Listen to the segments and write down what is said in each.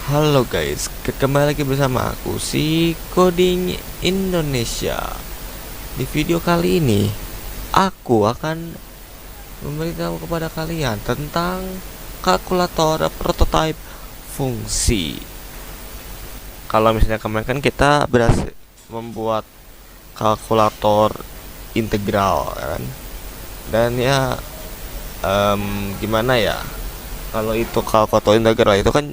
Halo guys, kembali lagi bersama aku si Coding Indonesia. Di video kali ini, aku akan memberitahu kepada kalian tentang kalkulator prototype fungsi. Kalau misalnya kemarin kan kita berhasil membuat kalkulator integral kan, dan ya gimana ya, kalau itu kalkulator integral itu kan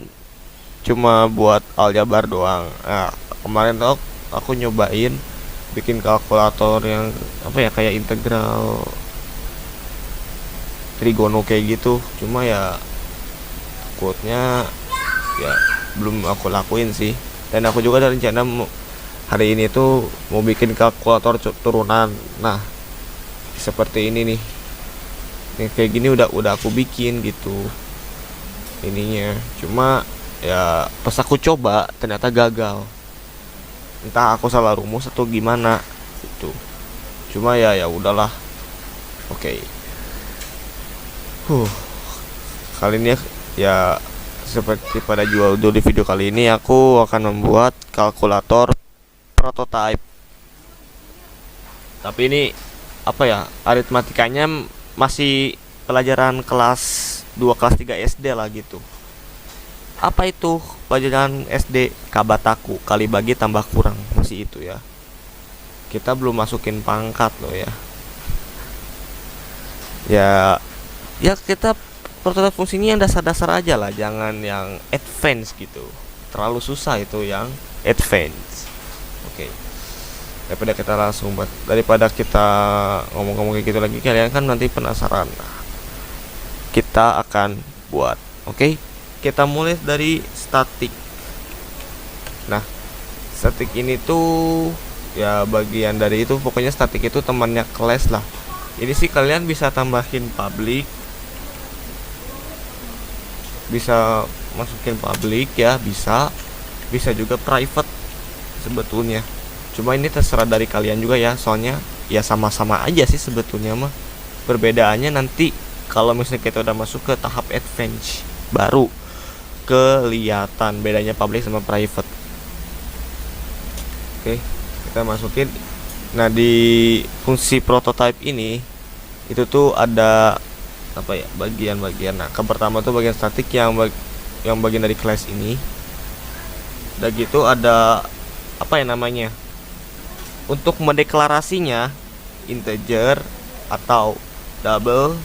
cuma buat aljabar doang. Nah, kemarin tuh aku nyobain bikin kalkulator yang apa ya, kayak integral trigono kayak gitu. Cuma ya quote-nya ya belum aku lakuin sih. Dan aku juga ada rencana hari ini tuh mau bikin kalkulator turunan. Nah, seperti ini nih. Nih kayak gini udah aku bikin gitu ininya. Cuma ya pas aku coba ternyata gagal, entah aku salah rumus atau gimana gitu. Cuma ya udahlah. Oke. Kali ini ya seperti pada jual dulu, di video kali ini aku akan membuat kalkulator prototype. Tapi ini apa ya, aritmatikanya masih pelajaran kelas 2 kelas 3 SD lah gitu. Apa itu pelajaran SD? Kabataku kali bagi tambah kurang, masih itu ya. Kita belum masukin pangkat loh ya. Ya kita prototipe fungsinya yang dasar-dasar aja lah, jangan yang advance gitu. Terlalu susah itu yang advance. Oke. Daripada kita ngomong-ngomong kayak gitu lagi, kalian kan nanti penasaran. Nah, kita akan buat. Oke. Kita mulai dari statik. Nah, statik ini tuh ya bagian dari itu, pokoknya statik itu temannya class lah. Ini sih kalian bisa tambahin public, bisa masukin public ya, bisa juga private sebetulnya. Cuma ini terserah dari kalian juga ya, soalnya ya sama-sama aja sih sebetulnya mah. Perbedaannya nanti kalau misalnya kita udah masuk ke tahap advance, baru kelihatan bedanya public sama private. Oke, kita masukin. Nah, di fungsi prototype ini itu tuh ada apa ya, bagian-bagian. Nah, ke pertama tuh bagian statik yang bagian dari class ini. Udah gitu ada apa ya namanya, untuk mendeklarasinya integer atau double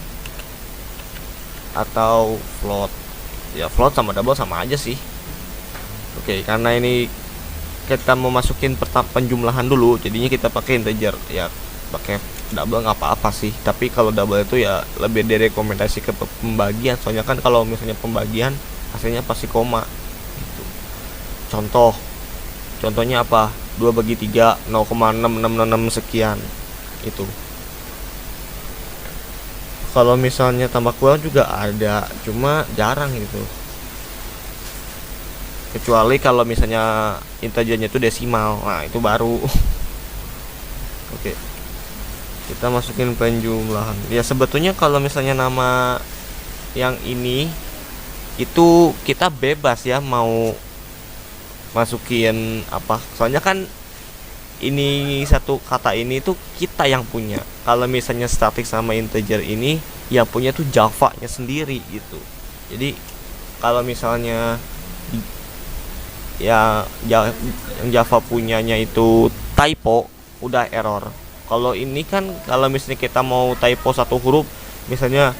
atau float. Ya float sama double sama aja sih. Oke, karena ini kita mau masukin penjumlahan dulu, jadinya kita pakai integer. Ya pakai double nggak apa-apa sih, tapi kalau double itu ya lebih direkomendasi ke pembagian, soalnya kan kalau misalnya pembagian hasilnya pasti koma gitu. Contohnya apa, 2 bagi 3 0,6666 sekian itu. Kalau misalnya tambah kurang juga ada, cuma jarang gitu. Kecuali kalau misalnya integernya itu desimal, nah itu baru. Oke, kita masukin penjumlahan. Ya sebetulnya kalau misalnya nama yang ini itu kita bebas ya mau masukin apa. Soalnya kan ini satu kata ini tuh kita yang punya. Kalau misalnya static sama integer ini yang punya tuh Java-nya sendiri gitu. Jadi kalau misalnya ya yang Java punyanya itu typo, udah error. Kalau ini kan kalau misalnya kita mau typo satu huruf, misalnya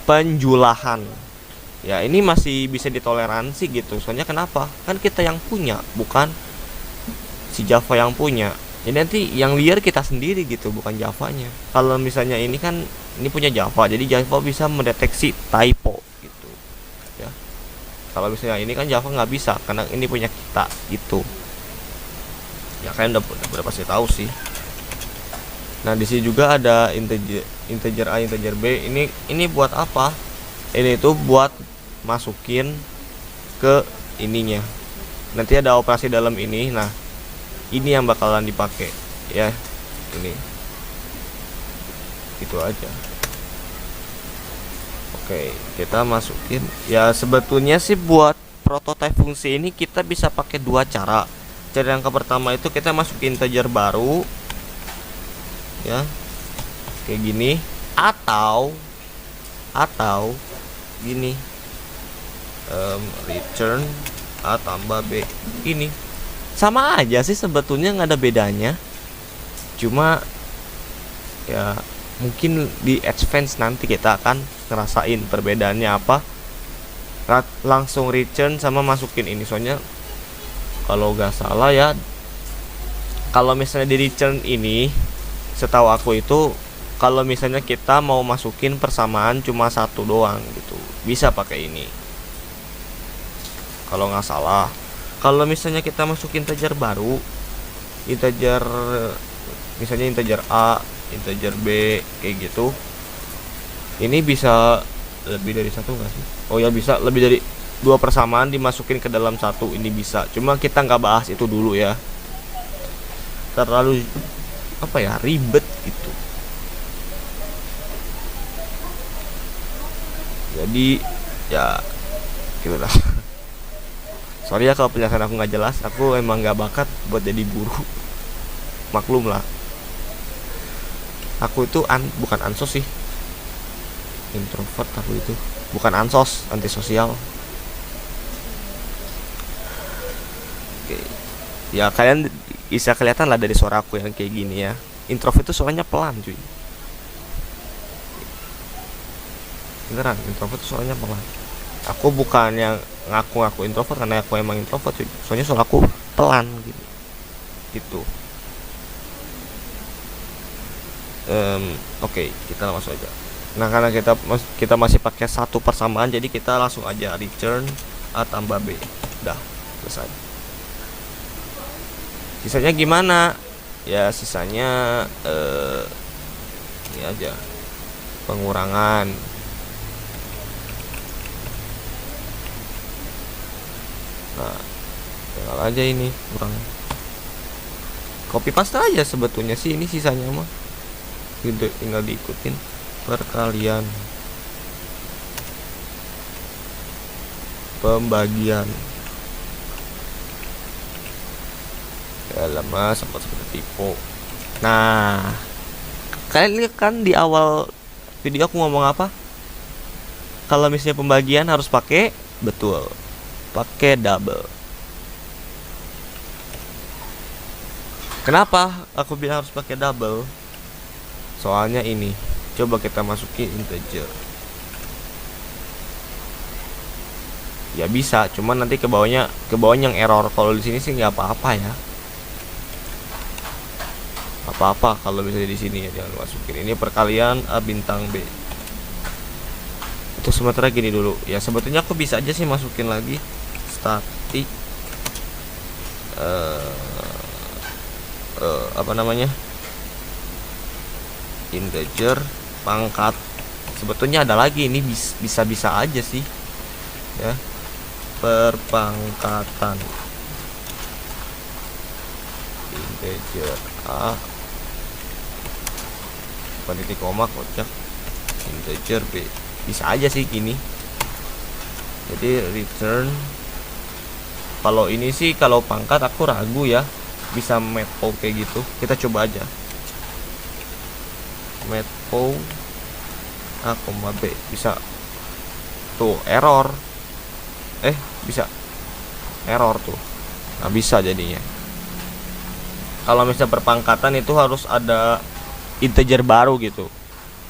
penjulahan, ya ini masih bisa ditoleransi gitu. Soalnya kenapa? Kan kita yang punya, bukan si Java yang punya. Jadi nanti yang liar kita sendiri gitu, bukan Javanya. Kalau misalnya ini kan ini punya Java, jadi Java bisa mendeteksi typo gitu ya. Kalau misalnya ini kan Java nggak bisa, karena ini punya kita gitu. Ya kalian udah pasti tahu sih. Nah, di sini juga ada integer A, integer B. Ini buat apa? Ini tuh buat masukin ke ininya. Nanti ada operasi dalam ini. Nah, ini yang bakalan dipakai ya, ini itu aja. Oke, kita masukin. Ya sebetulnya sih buat prototype fungsi ini kita bisa pakai dua cara. Cara yang pertama itu kita masukin integer baru ya, kayak gini, atau gini, return A tambah B. Ini sama aja sih sebetulnya, nggak ada bedanya, cuma ya mungkin di advance nanti kita akan ngerasain perbedaannya apa. Langsung return sama masukin ini, soalnya kalau nggak salah ya, kalau misalnya di return ini setahu aku itu kalau misalnya kita mau masukin persamaan cuma satu doang gitu, bisa pakai ini kalau nggak salah. Kalau misalnya kita masukin integer baru, integer misalnya integer A, integer B kayak gitu, ini bisa lebih dari satu nggak sih? Oh ya, bisa lebih dari dua persamaan dimasukin ke dalam satu, ini bisa. Cuma kita nggak bahas itu dulu ya, terlalu apa ya, ribet gitu. Jadi ya gitu lah. Sorry ya kalau penjelasan aku nggak jelas, aku emang nggak bakat buat jadi guru. Maklum lah, aku itu bukan ansos sih, introvert. Aku itu bukan ansos, antisosial. Oke. Ya kalian bisa kelihatan lah dari suara aku yang kayak gini ya, introvert itu suaranya pelan cuy, beneran. Introvert itu suaranya pelan. Aku bukan yang ngaku introvert karena aku emang introvert cuy, soalnya suara aku pelan gitu gitu. Oke, kita langsung aja. Nah, karena kita masih pakai satu persamaan, jadi kita langsung aja return A tambah B. Udah selesai. Sisanya gimana? Ya sisanya ini aja, pengurangan. Nah, tinggal aja ini kurang. Copy paste aja sebetulnya sih ini sisanya mah. Tinggal diikutin perkalian, pembagian. Ya lama sempat seperti tipu. Nah, kalian lihat kan di awal video aku ngomong apa? Kalau misalnya pembagian harus pakai, betul, pakai double. Kenapa aku bilang harus pakai double? Soalnya ini, coba kita masukin integer. Ya bisa, cuman nanti ke bawahnya yang error. Kalau di sini sih nggak apa-apa ya. Apa-apa kalau misalnya di sini ya, jangan masukin ini perkalian A bintang B. Untuk sementara gini dulu. Ya sebetulnya aku bisa aja sih masukin lagi static apa namanya, integer pangkat. Sebetulnya ada lagi, ini bisa aja sih ya, perpangkatan integer A bukan titik koma kocak, integer B. Bisa aja sih gini. Jadi return, kalau ini sih kalau pangkat aku ragu ya bisa matpo kayak gitu. Kita coba aja matpo A, B. Bisa tuh error, bisa error tuh. Nah bisa jadinya. Kalau misalnya perpangkatan itu harus ada integer baru gitu,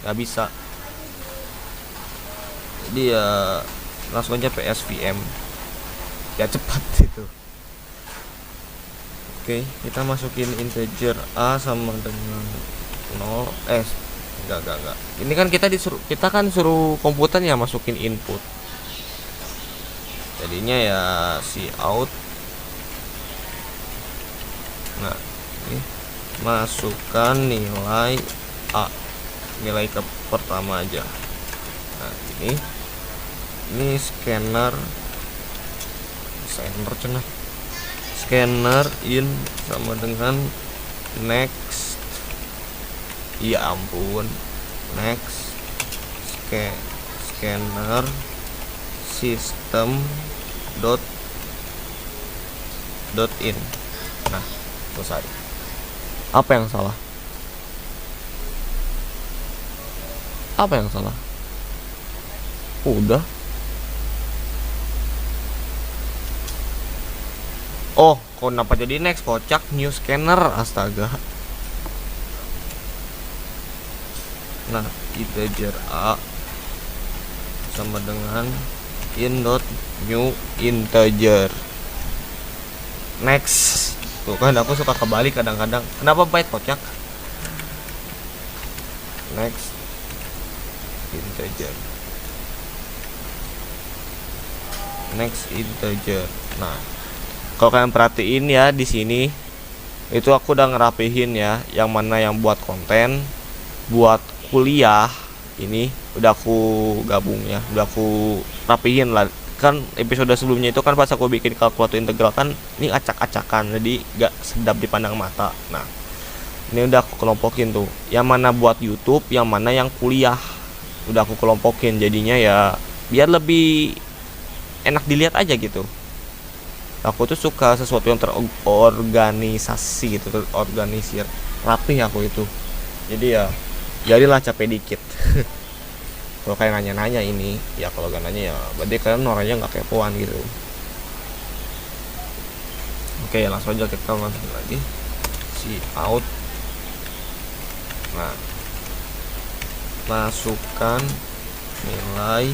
nggak bisa. Jadi ya langsung aja PSVM ya, cepat itu. Oke, kita masukin integer A sama dengan 0. Enggak. Ini kan kita kan suruh komputer ya masukin input. Jadinya ya cout. Nah, ini masukkan nilai A, nilai ke pertama aja. Nah, ini scanner cenah. Scanner in sama dengan next. Ya ampun, next scanner system dot dot in. Nah, selesai. Apa yang salah? Apa yang salah? Udah. Oh, kok kenapa jadi next? Kocak, new scanner, astaga. Nah, integer a sama dengan in dot new integer. Next. Tuh kan aku suka kebalik kadang-kadang. Kenapa byte kocak? Next integer. Next integer. Nah, kalau kalian perhatiin ya di sini itu aku udah ngerapihin ya, yang mana yang buat konten, buat kuliah ini udah aku gabung ya, udah aku rapihin lah. Kan episode sebelumnya itu kan pas aku bikin kalkulator integral kan ini acak-acakan, jadi gak sedap dipandang mata. Nah, ini udah aku kelompokin tuh, yang mana buat YouTube, yang mana yang kuliah, udah aku kelompokin. Jadinya ya biar lebih enak dilihat aja gitu. Aku tuh suka sesuatu yang terorganisasi gitu, terorganisir, rapih aku itu. Jadi ya jadilah capek dikit. Kalau kalian nanya-nanya ini, ya kalau gak nanya ya berarti kalian orangnya nggak kepoan gitu. Oke, langsung aja kita masuk lagi si out. Nah, masukkan nilai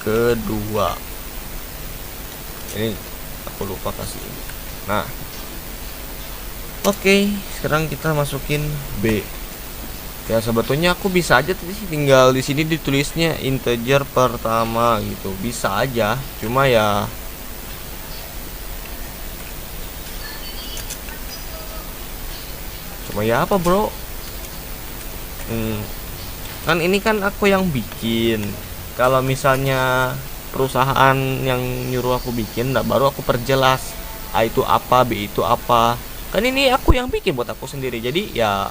kedua. Ini aku lupa kasih ini. Nah, oke, sekarang kita masukin B. Ya sebetulnya aku bisa aja tinggal di sini ditulisnya integer pertama gitu, bisa aja. Cuma ya apa bro? Kan ini kan aku yang bikin. Kalau misalnya perusahaan yang nyuruh aku bikin, nah baru aku perjelas A itu apa, B itu apa. Kan ini aku yang bikin buat aku sendiri, jadi ya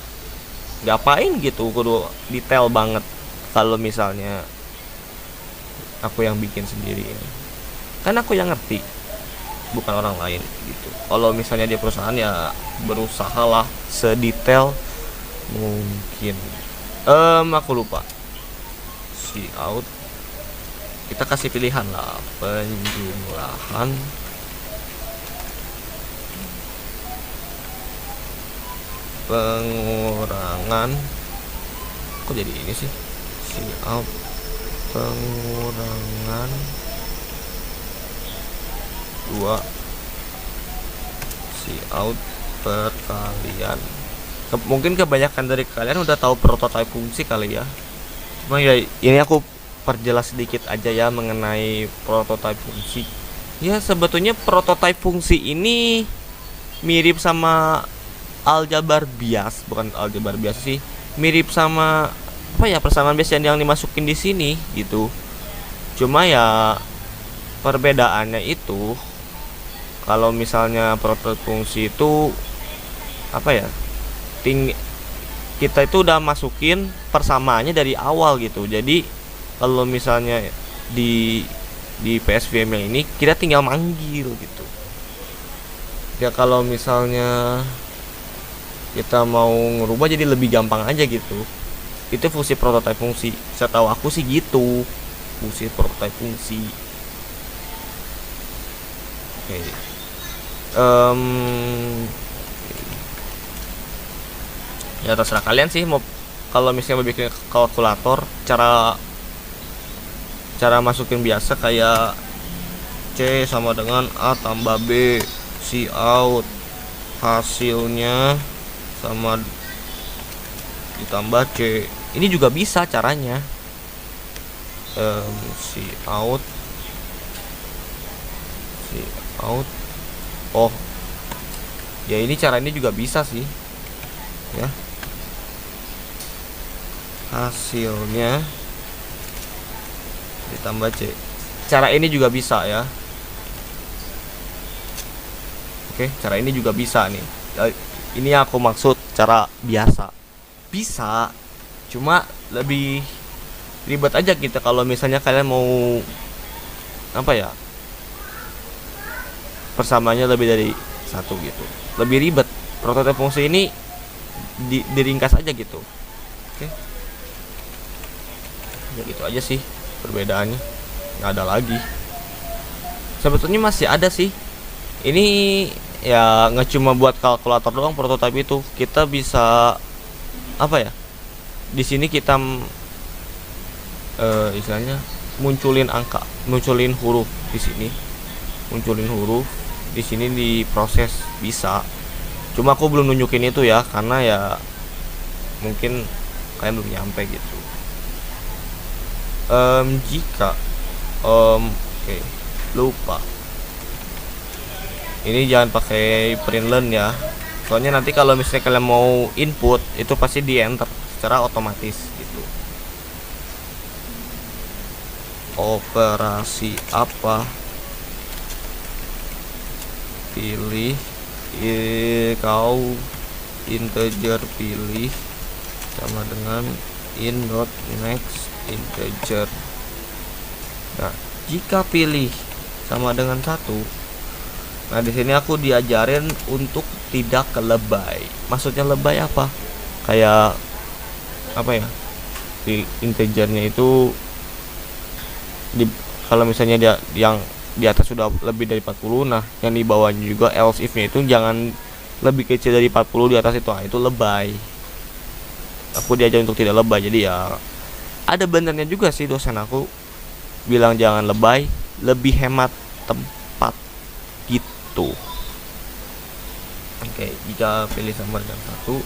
ngapain gitu kudu detail banget kalau misalnya aku yang bikin sendiri ini. Kan aku yang ngerti, bukan orang lain gitu. Kalau misalnya di perusahaan ya berusahalah sedetail mungkin. Aku lupa si out, kita kasih pilihan lah, penjumlahan pengurangan. Kok jadi ini sih? Si out pengurangan 2 si out perkalian. Mungkin kebanyakan dari kalian udah tahu prototype fungsi kali ya. Cuma ya ini aku perjelas sedikit aja ya mengenai prototype fungsi. Ya sebetulnya prototype fungsi ini mirip sama aljabar bias, bukan aljabar bias sih, mirip sama apa ya, persamaan bias yang dimasukin di sini gitu. Cuma ya perbedaannya itu kalau misalnya prototype fungsi itu apa ya, kita itu udah masukin persamaannya dari awal gitu. Jadi kalau misalnya di PSVML ini kita tinggal manggil gitu ya. Kalau misalnya kita mau ngerubah jadi lebih gampang aja gitu. Itu fungsi prototype fungsi, setahu aku sih gitu, fungsi prototype fungsi. Oke. Ya terserah kalian sih mau, kalau misalnya mau bikin kalkulator cara masukin biasa kayak C sama dengan A tambah B, C out hasilnya sama ditambah C. Ini juga bisa caranya. C out oh ya, ini cara ini juga bisa sih ya, hasilnya ditambah C. Cara ini juga bisa ya. Oke, cara ini juga bisa nih. Ini aku maksud cara biasa. Bisa, cuma lebih ribet aja gitu kalau misalnya kalian mau apa ya, persamaannya lebih dari satu gitu, lebih ribet. Prototipe fungsi ini diringkas aja gitu. Oke, ya gitu aja sih perbedaannya, nggak ada lagi. Sebetulnya masih ada sih, ini ya nggak cuma buat kalkulator doang prototipe itu. Kita bisa apa ya, di sini kita istilahnya munculin angka, munculin huruf di sini, munculin huruf di sini diproses bisa. Cuma aku belum nunjukin itu ya, karena ya mungkin kalian belum nyampe gitu. Jika oke, lupa. Ini jangan pakai print learn ya. Soalnya nanti kalau misalnya kalian mau input itu pasti di enter secara otomatis gitu. Operasi apa? Pilih kau integer pilih sama dengan in dot next integer. Nah, jika pilih sama dengan 1, nah di sini aku diajarin untuk tidak lebay. Maksudnya lebay apa? Kayak apa ya? Di integernya itu kalau misalnya dia yang di atas sudah lebih dari 40, nah yang di bawahnya juga else if-nya itu jangan lebih kecil dari 40, di atas itu, itu lebay. Aku diajar untuk tidak lebay. Jadi ya ada benernya juga sih dosen aku bilang jangan lebay, lebih hemat tempat gitu. Oke, jika pilih sama dengan 1,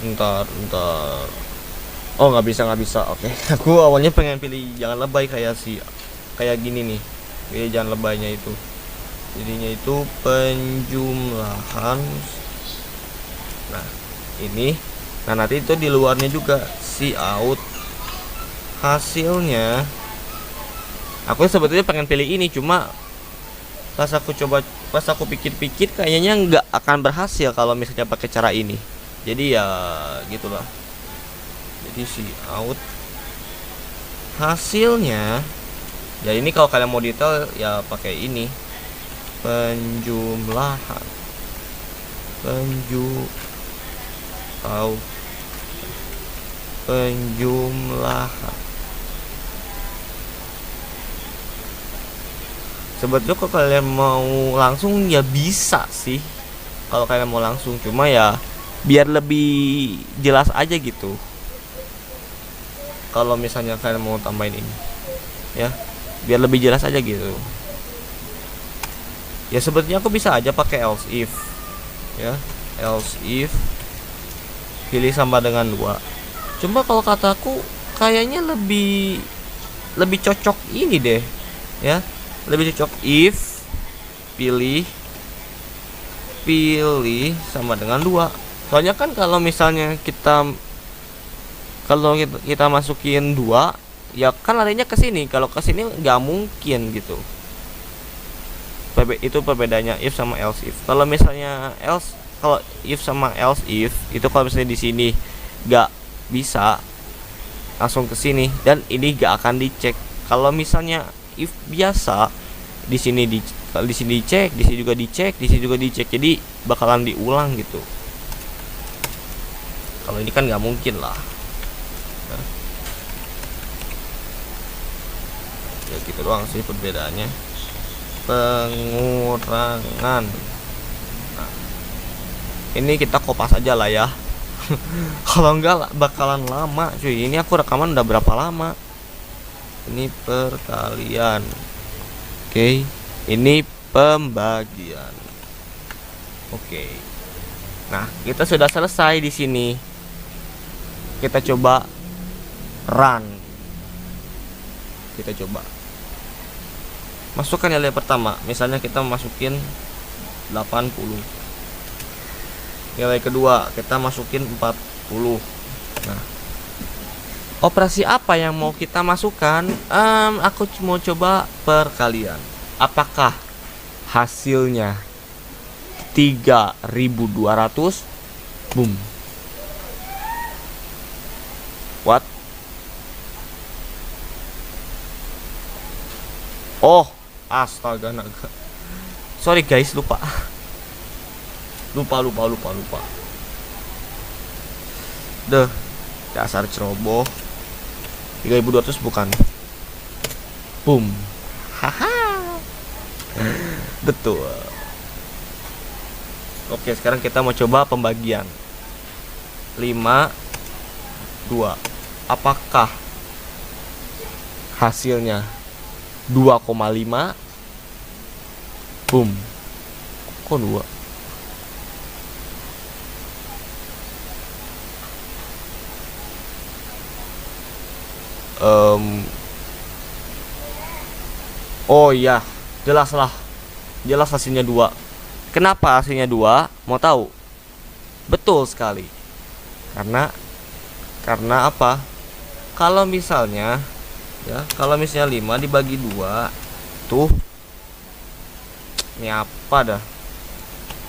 ntar oh nggak bisa. Oke. Aku awalnya pengen pilih jangan lebay kayak gini nih, pilih jangan lebaynya itu, jadinya itu penjumlahan. Nah ini, nah nanti itu di luarnya juga out hasilnya. Aku sebetulnya pengen pilih ini, cuma pas aku pikir-pikir kayaknya nggak akan berhasil kalau misalnya pakai cara ini. Jadi ya gitulah. Jadi out hasilnya ya ini, kalau kalian mau detail ya pakai ini, penjumlahan penjumlahan. Sebetulnya kalau kalian mau langsung ya bisa sih, kalau kalian mau langsung, cuma ya biar lebih jelas aja gitu. Kalau misalnya kalian mau tambahin ini ya, biar lebih jelas aja gitu. Ya sebetulnya aku bisa aja pakai else if ya, else if pilih sama dengan 2. Cuma kalau kataku kayaknya lebih cocok ini deh ya, lebih cocok if pilih sama dengan 2. Soalnya kan kalau misalnya kita masukin 2 ya kan larinya ke sini, kalau ke sini nggak mungkin gitu. Itu perbedaannya if sama else if. Kalau misalnya kalau if sama else if itu, kalau misalnya di sini nggak bisa langsung ke sini, dan ini nggak akan dicek. Kalau misalnya if biasa, di sini dicek, di sini juga dicek, jadi bakalan diulang gitu. Kalau ini kan nggak mungkin lah. Nah, ya gitu doang sih perbedaannya. Pengurangan. Nah, ini kita kopas aja lah ya. Kalau enggak bakalan lama cuy. Ini aku rekaman udah berapa lama? Ini perkalian. Oke. Ini pembagian. Oke. Nah, kita sudah selesai di sini. Kita coba run. Kita coba masukkan nilai pertama. Misalnya kita masukin 80. Nilai kedua kita masukin 40. Nah, operasi apa yang mau kita masukkan? Aku mau coba perkalian. Apakah hasilnya 3200 Boom. What? Oh, astaga naga. Sorry guys, lupa. Lupa. Deh, dasar ceroboh. 3200 bukan. Boom. Haha. Betul. Oke, sekarang kita mau coba pembagian 5 2. Apakah hasilnya 2,5? Boom. Kok 2? Oh iya, jelas hasilnya 2. Kenapa hasilnya 2? Mau tahu? Betul sekali. Karena apa? Kalau misalnya 5 dibagi 2 tuh ini apa dah?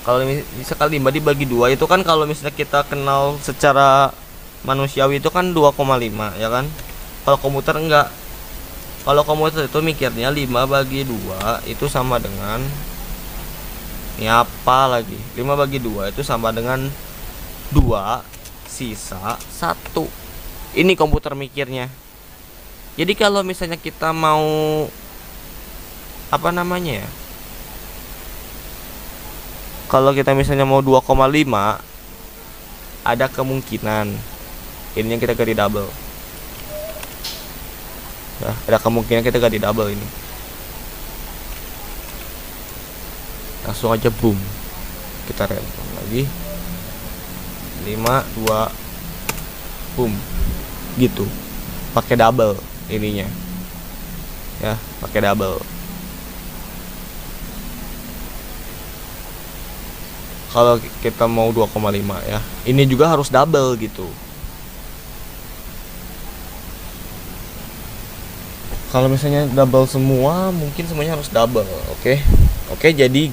Kalau misalkan 5 dibagi 2 itu kan kalau misalnya kita kenal secara manusiawi itu kan 2,5 ya kan? Kalau komputer enggak. Kalau komputer itu mikirnya 5 bagi 2 itu sama dengan ini apa lagi? 5 bagi 2 itu sama dengan 2 sisa 1. Ini komputer mikirnya. Jadi kalau misalnya kita mau apa namanya ya? Kalau kita misalnya mau 2,5 ada kemungkinan ini yang kita ganti double. Nah, ada kemungkinan kita ganti double ini. Langsung aja boom. Kita random lagi. 5 2 boom. Gitu. Pakai double ininya. Ya, pakai double. Kalau kita mau 2,5 ya. Ini juga harus double gitu. Kalau misalnya double semua, mungkin semuanya harus double, oke? Oke, jadi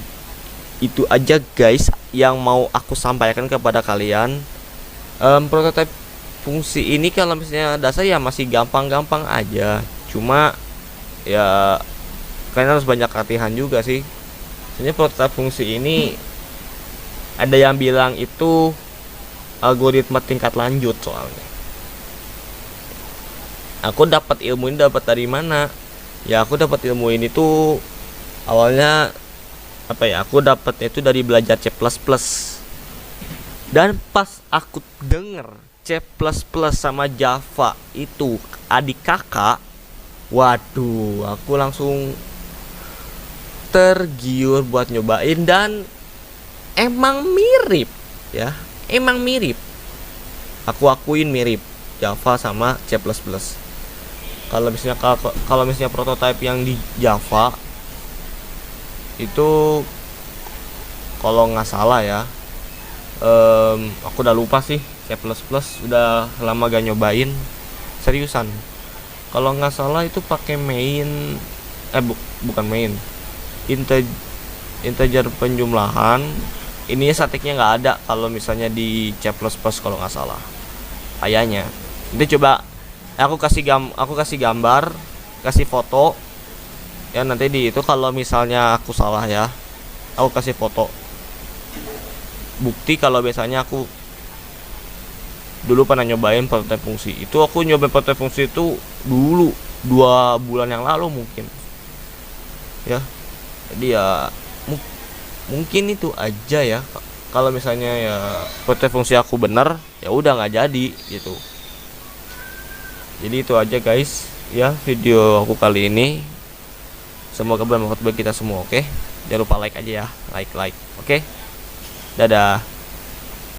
itu aja guys yang mau aku sampaikan kepada kalian. Prototipe fungsi ini kalau misalnya dasar ya masih gampang-gampang aja. Cuma ya kalian harus banyak latihan juga sih. Sebenarnya prototipe fungsi ini ada yang bilang itu algoritma tingkat lanjut soalnya. Aku dapat ilmu ini dari mana? Ya aku dapat ilmu ini tuh awalnya apa ya? Aku dapatnya itu dari belajar C++. Dan pas aku denger C++ sama Java itu adik kakak, waduh, aku langsung tergiur buat nyobain dan emang mirip ya, emang mirip. Aku akuin mirip Java sama C++. Kalau misalnya prototipe yang di Java itu kalau nggak salah ya, aku udah lupa sih. C++ udah lama gak nyobain seriusan. Kalau nggak salah itu pakai main bukan main, integer penjumlahan. Ini statiknya nggak ada kalau misalnya di C++ kalau nggak salah kayaknya. Nanti coba aku kasih gambar, kasih foto ya, nanti di itu kalau misalnya aku salah ya, aku kasih foto bukti. Kalau biasanya aku dulu pernah nyobain prototipe fungsi itu, aku nyobain prototipe fungsi itu dulu 2 bulan yang lalu mungkin ya. Jadi ya mungkin itu aja ya. Kalau misalnya ya prototipe fungsi aku bener, ya udah nggak jadi gitu. Jadi itu aja guys ya video aku kali ini. Semoga bermanfaat bagi kita semua, oke? Jangan lupa like aja ya, like. Oke? Dadah.